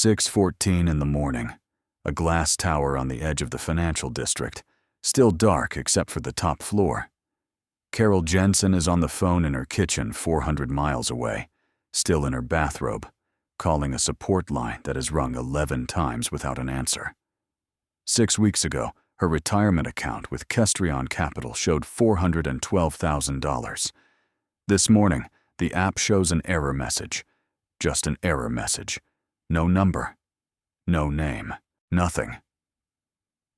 6:14 in the morning, a glass tower on the edge of the financial district, still dark except for the top floor. Carol Jensen is on the phone in her kitchen 400 miles away, still in her bathrobe, calling a support line that has rung 11 times without an answer. 6 weeks ago, her retirement account with Kestrion Capital showed $412,000. This morning, the app shows an error message. Just an error message. No number. No name. Nothing.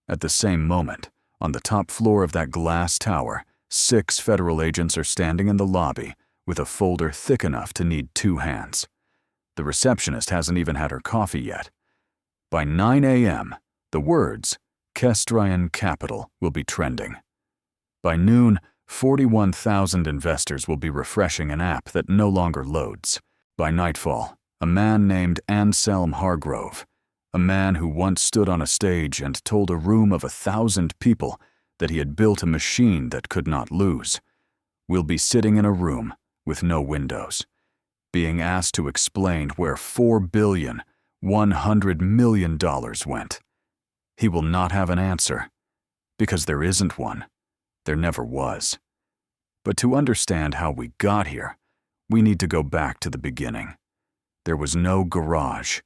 At the same moment, on the top floor of that glass tower, 6 federal agents are standing in the lobby with a folder thick enough to need 2 hands. The receptionist hasn't even had her coffee yet. By 9 a.m., the words, Kestrion Capital, will be trending. By noon, 41,000 investors will be refreshing an app that no longer loads. By nightfall, a man named Anselm Hargrove, a man who once stood on a stage and told a room of 1,000 people that he had built a machine that could not lose, will be sitting in a room with no windows, being asked to explain where $4.1 billion went. He will not have an answer, because there isn't one. There never was. But to understand how we got here, we need to go back to the beginning. There was no garage.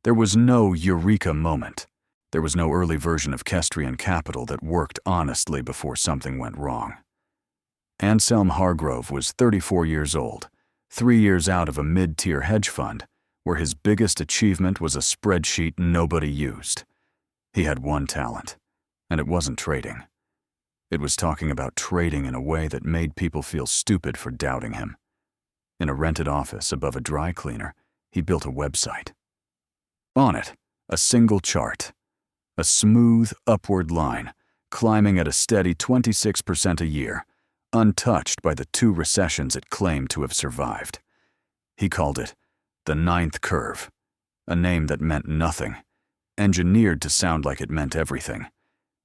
There was no eureka moment. There was no early version of Kestrion Capital that worked honestly before something went wrong. Anselm Hargrove was 34 years old, 3 years out of a mid-tier hedge fund, where his biggest achievement was a spreadsheet nobody used. He had one talent, and it wasn't trading. It was talking about trading in a way that made people feel stupid for doubting him. In a rented office above a dry cleaner, he built a website. On it, a single chart, a smooth upward line, climbing at a steady 26% a year, untouched by the 2 recessions it claimed to have survived. He called it the 9th curve, a name that meant nothing, engineered to sound like it meant everything.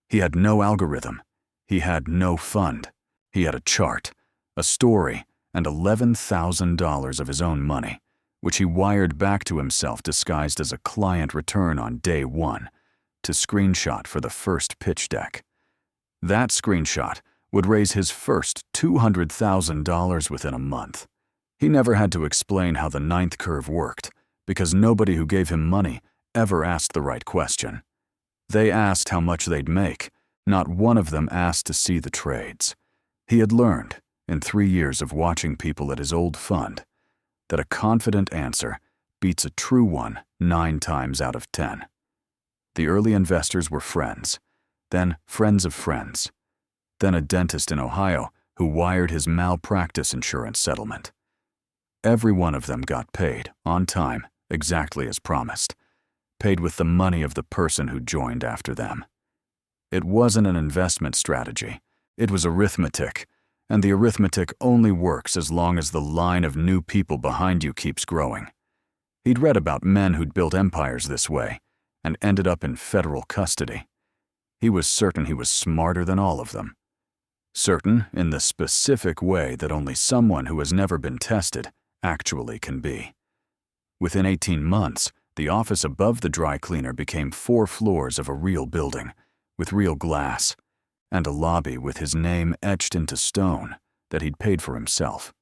He had no algorithm. He had no fund. He had a chart, a story, and $11,000 of his own money, which he wired back to himself disguised as a client return on day 1, to screenshot for the first pitch deck. That screenshot would raise his first $200,000 within a month. He never had to explain how the 9th curve worked, because nobody who gave him money ever asked the right question. They asked how much they'd make. Not one of them asked to see the trades. He had learned, in 3 years of watching people at his old fund, that a confident answer beats a true one 9 times out of 10. The early investors were friends, then friends of friends, then a dentist in Ohio who wired his malpractice insurance settlement. Every one of them got paid, on time, exactly as promised, paid with the money of the person who joined after them. It wasn't an investment strategy. It was arithmetic, and the arithmetic only works as long as the line of new people behind you keeps growing. He'd read about men who'd built empires this way and ended up in federal custody. He was certain he was smarter than all of them. Certain in the specific way that only someone who has never been tested actually can be. Within 18 months, the office above the dry cleaner became 4 floors of a real building, with real glass, and a lobby with his name etched into stone that he'd paid for himself.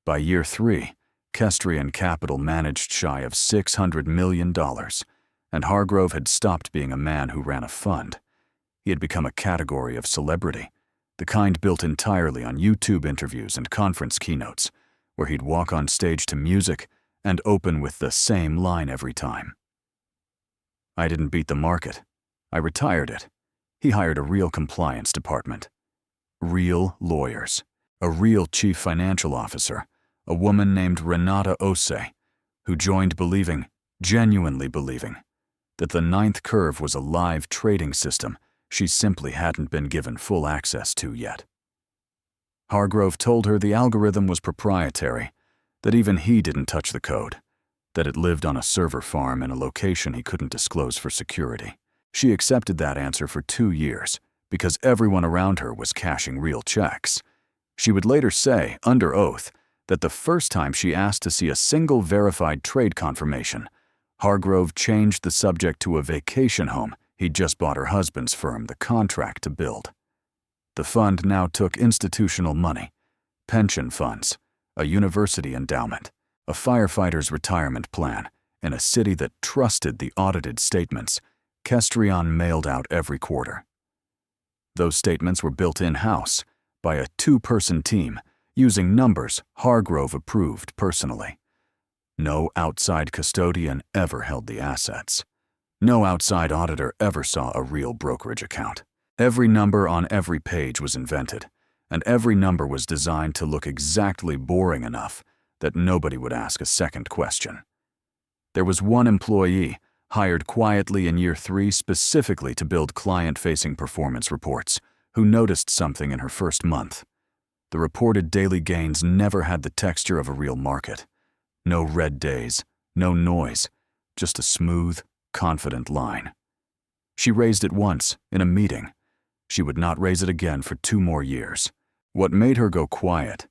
By year 3, Kestrion Capital managed shy of $600 million, and Hargrove had stopped being a man who ran a fund. He had become a category of celebrity, the kind built entirely on YouTube interviews and conference keynotes, where he'd walk on stage to music and open with the same line every time. I didn't beat the market. I retired it. He hired a real compliance department. Real lawyers. A real chief financial officer, a woman named Renata Ose, who joined believing, genuinely believing, that the 9th curve was a live trading system she simply hadn't been given full access to yet. Hargrove told her the algorithm was proprietary, that even he didn't touch the code, that it lived on a server farm in a location he couldn't disclose for security. She accepted that answer for 2 years because everyone around her was cashing real checks. She would later say, under oath, that the first time she asked to see a single verified trade confirmation, Hargrove changed the subject to a vacation home he'd just bought her husband's firm the contract to build. The fund now took institutional money, pension funds, a university endowment, a firefighter's retirement plan, and a city that trusted the audited statements Kestrion mailed out every quarter. Those statements were built in-house by a two-person team using numbers Hargrove approved personally. No outside custodian ever held the assets. No outside auditor ever saw a real brokerage account. Every number on every page was invented, and every number was designed to look exactly boring enough that nobody would ask a second question. There was one employee hired quietly in year 3 specifically to build client-facing performance reports, who noticed something in her first month. The reported daily gains never had the texture of a real market. No red days, no noise, just a smooth, confident line. She raised it once, in a meeting. She would not raise it again for 2 more years. What made her go quiet,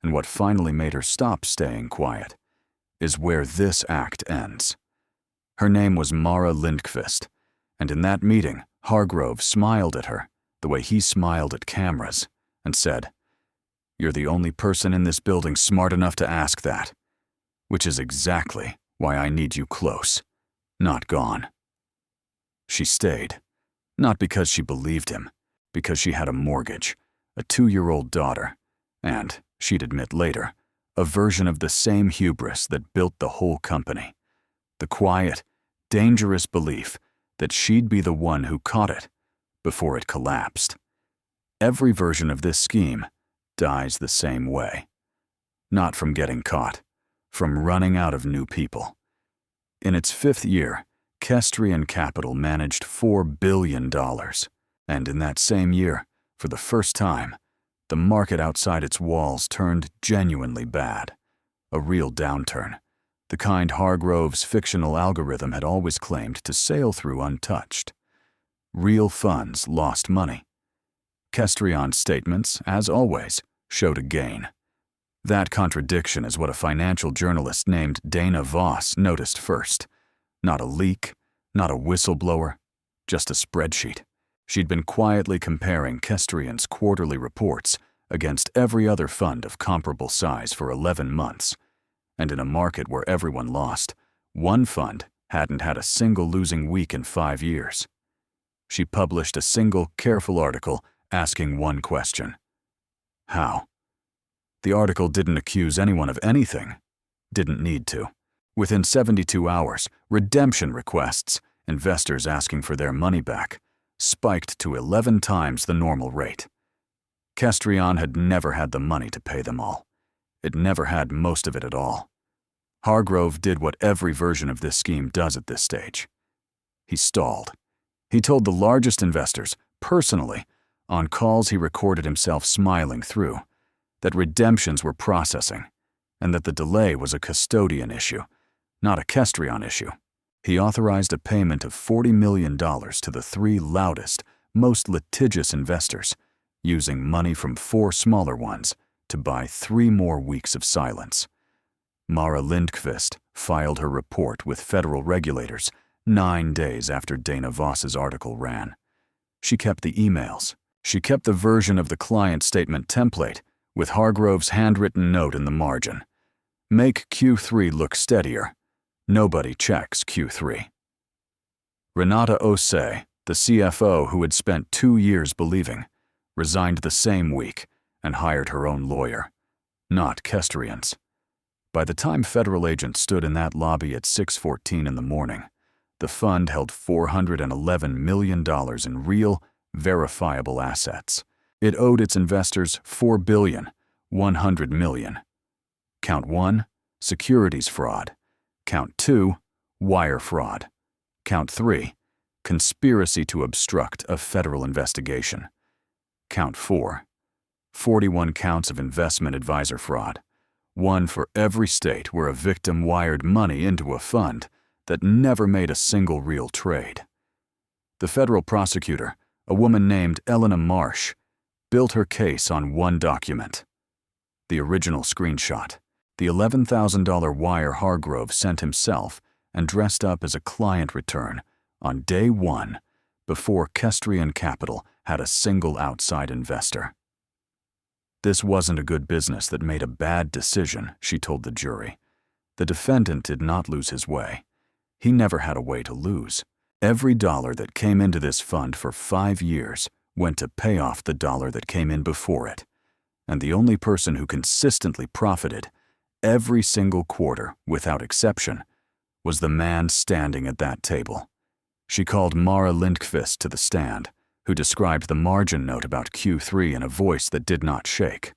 and what finally made her stop staying quiet, is where this act ends. Her name was Mara Lindqvist, and in that meeting, Hargrove smiled at her the way he smiled at cameras and said, "You're the only person in this building smart enough to ask that, which is exactly why I need you close, not gone." She stayed, not because she believed him, because she had a mortgage, a 2-year-old daughter, and, she'd admit later, a version of the same hubris that built the whole company. The quiet, dangerous belief that she'd be the one who caught it before it collapsed. Every version of this scheme dies the same way. Not from getting caught, from running out of new people. In its 5th year, Kestrion Capital managed $4 billion, and in that same year, for the first time, the market outside its walls turned genuinely bad. A real downturn, the kind Hargrove's fictional algorithm had always claimed to sail through untouched. Real funds lost money. Kestrion's statements, as always, showed a gain. That contradiction is what a financial journalist named Dana Voss noticed first. Not a leak, not a whistleblower, just a spreadsheet. She'd been quietly comparing Kestrion's quarterly reports against every other fund of comparable size for 11 months. And in a market where everyone lost, one fund hadn't had a single losing week in 5 years. She published a single, careful article asking one question. How? The article didn't accuse anyone of anything. Didn't need to. Within 72 hours, redemption requests, investors asking for their money back, spiked to 11 times the normal rate. Kestrion had never had the money to pay them all. It never had most of it at all. Hargrove did what every version of this scheme does at this stage. He stalled. He told the largest investors, personally, on calls he recorded himself smiling through, that redemptions were processing, and that the delay was a custodian issue, not a Kestrion issue. He authorized a payment of $40 million to the 3 loudest, most litigious investors, using money from 4 smaller ones to buy 3 more weeks of silence. Mara Lindqvist filed her report with federal regulators 9 days after Dana Voss's article ran. She kept the emails. She kept the version of the client statement template with Hargrove's handwritten note in the margin. Make Q3 look steadier. Nobody checks Q3. Renata Osei, the CFO who had spent 2 years believing, resigned the same week and hired her own lawyer, not Kestrion's. By the time federal agents stood in that lobby at 6:14 in the morning, the fund held $411 million in real, verifiable assets. It owed its investors $4.1 billion. Count 1, securities fraud. Count 2, wire fraud. Count 3, conspiracy to obstruct a federal investigation. Count 4, 41 counts of investment advisor fraud, 1 for every state where a victim wired money into a fund that never made a single real trade. The federal prosecutor, a woman named Elena Marsh, built her case on one document. The original screenshot, the $11,000 wire Hargrove sent himself and dressed up as a client return on day one before Kestrion Capital had a single outside investor. This wasn't a good business that made a bad decision, she told the jury. The defendant did not lose his way. He never had a way to lose. Every dollar that came into this fund for 5 years went to pay off the dollar that came in before it. And the only person who consistently profited every single quarter, without exception, was the man standing at that table. She called Mara Lindqvist to the stand, who described the margin note about Q3 in a voice that did not shake.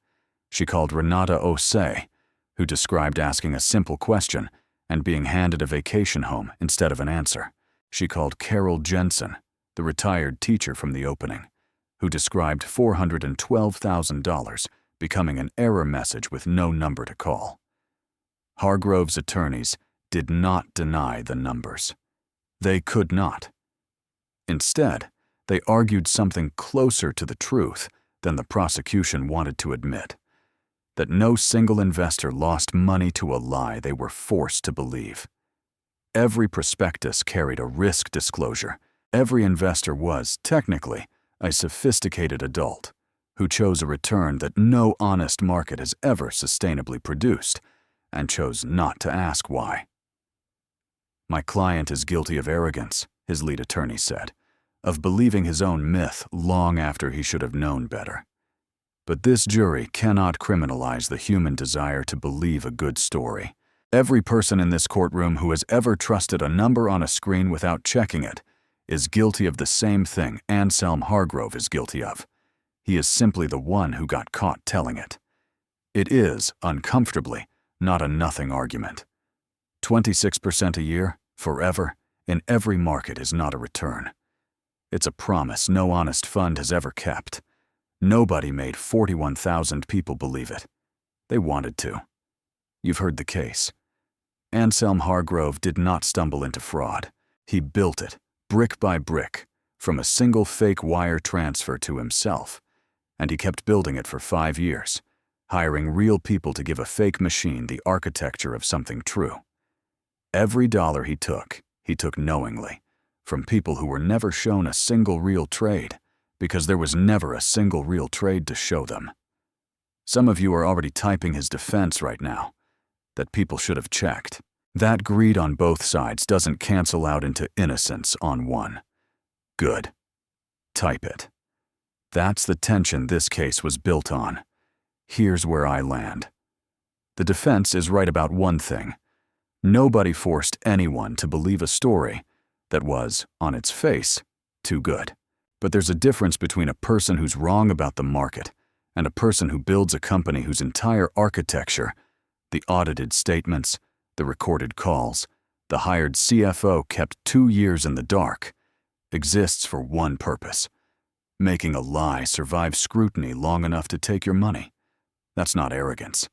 She called Renata Osei, who described asking a simple question and being handed a vacation home instead of an answer. She called Carol Jensen, the retired teacher from the opening, who described $412,000 becoming an error message with no number to call. Hargrove's attorneys did not deny the numbers. They could not. Instead, they argued something closer to the truth than the prosecution wanted to admit, that no single investor lost money to a lie they were forced to believe. Every prospectus carried a risk disclosure. Every investor was, technically, a sophisticated adult who chose a return that no honest market has ever sustainably produced and chose not to ask why. My client is guilty of arrogance, his lead attorney said, of believing his own myth long after he should have known better. But this jury cannot criminalize the human desire to believe a good story. Every person in this courtroom who has ever trusted a number on a screen without checking it is guilty of the same thing Anselm Hargrove is guilty of. He is simply the one who got caught telling it. It is, uncomfortably, not a nothing argument. 26% a year, forever, in every market is not a return. It's a promise no honest fund has ever kept. Nobody made 41,000 people believe it. They wanted to. You've heard the case. Anselm Hargrove did not stumble into fraud. He built it, brick by brick, from a single fake wire transfer to himself. And he kept building it for 5 years, hiring real people to give a fake machine the architecture of something true. Every dollar he took knowingly, from people who were never shown a single real trade, because there was never a single real trade to show them. Some of you are already typing his defense right now, that people should have checked. That greed on both sides doesn't cancel out into innocence on one. Good. Type it. That's the tension this case was built on. Here's where I land. The defense is right about one thing. Nobody forced anyone to believe a story that was, on its face, too good. But there's a difference between a person who's wrong about the market and a person who builds a company whose entire architecture, the audited statements, the recorded calls, the hired CFO kept 2 years in the dark, exists for one purpose: making a lie survive scrutiny long enough to take your money. That's not arrogance.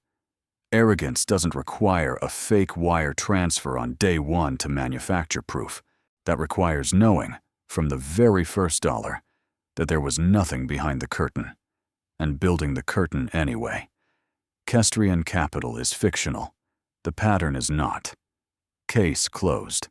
Arrogance doesn't require a fake wire transfer on day one to manufacture proof. That requires knowing, from the very first dollar, that there was nothing behind the curtain, and building the curtain anyway. Kestrion Capital is fictional. The pattern is not. Case closed.